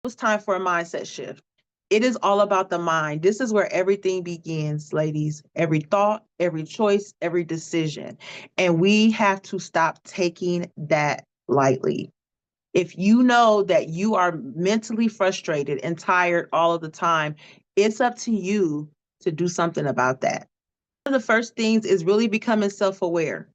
It's time for a mindset shift. It is all about the mind. This is where everything begins, ladies. Every thought, every choice, every decision. And we have to stop taking that lightly. If you know that you are mentally frustrated and tired all of the time, it's up to you to do something about that. One of the first things is really becoming self-aware.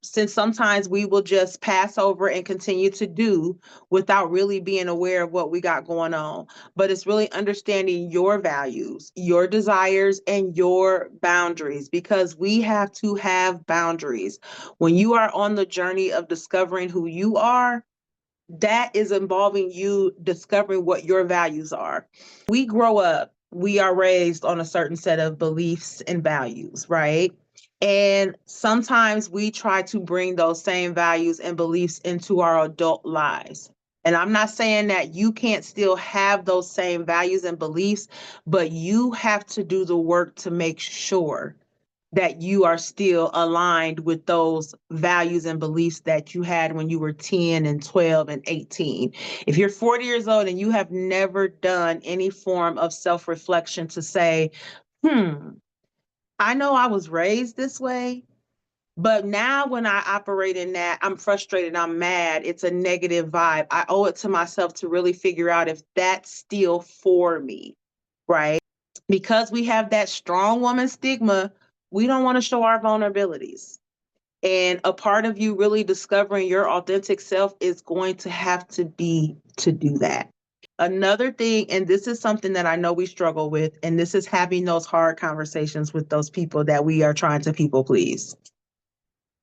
Since sometimes we will just pass over and continue to do without really being aware of what we got going on. But it's really understanding your values, your desires, and your boundaries, because we have to have boundaries. When you are on the journey of discovering who you are, that is involving you discovering what your values are. We grow up, we are raised on a certain set of beliefs and values, right? And sometimes we try to bring those same values and beliefs into our adult lives. And I'm not saying that you can't still have those same values and beliefs, but you have to do the work to make sure that you are still aligned with those values and beliefs that you had when you were 10 and 12 and 18. If you're 40 years old and you have never done any form of self-reflection to say, I know I was raised this way, but now when I operate in that, I'm frustrated, I'm mad, it's a negative vibe. I owe it to myself to really figure out if that's still for me, right? Because we have that strong woman stigma, we don't want to show our vulnerabilities. And a part of you really discovering your authentic self is going to have to be to do that. Another thing, and this is something that I know we struggle with, and this is having those hard conversations with those people that we are trying to people please.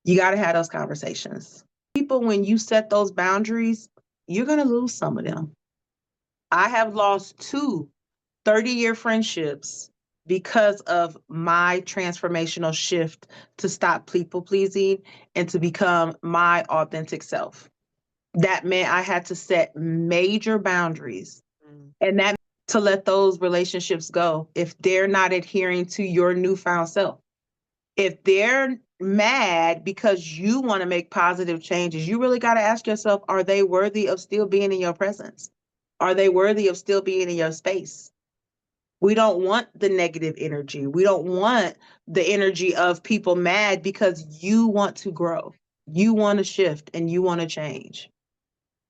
You got to have those conversations. People, when you set those boundaries, you're going to lose some of them. I have lost 30-year friendships because of my transformational shift to stop people pleasing and to become my authentic self. That meant I had to set major boundaries, and that to let those relationships go if they're not adhering to your newfound self. If they're mad because you want to make positive changes, you really got to ask yourself, are they worthy of still being in your presence? Are they worthy of still being in your space? We don't want the negative energy. We don't want the energy of people mad because you want to grow, you want to shift, and you want to change.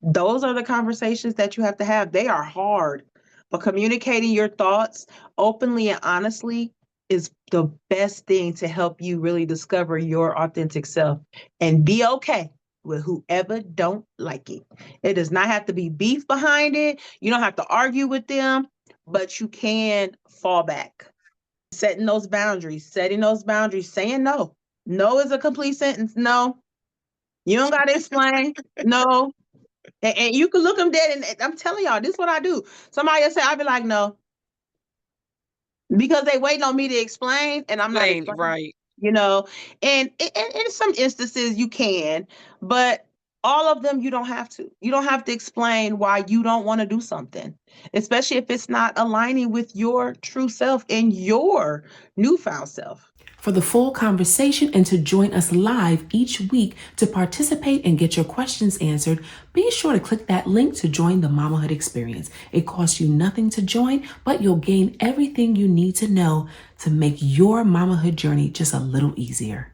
Those are the conversations that you have to have. They are hard, but communicating your thoughts openly and honestly is the best thing to help you really discover your authentic self and be okay with whoever don't like it. It does not have to be beef behind it. You don't have to argue with them, but you can fall back. Setting those boundaries, saying no. No is a complete sentence. No. You don't got to explain. No. And you can look them dead, and I'm telling y'all, this is what I do. Somebody will say, I'll be like, no, because they waiting on me to explain, and I'm not explaining, Right. you know. And in some instances, you can, but all of them, you don't have to. You don't have to explain why you don't want to do something, especially if it's not aligning with your true self and your newfound self. For the full conversation and to join us live each week to participate and get your questions answered, be sure to click that link to join the Mamahood Experience. It costs you nothing to join, but you'll gain everything you need to know to make your mamahood journey just a little easier.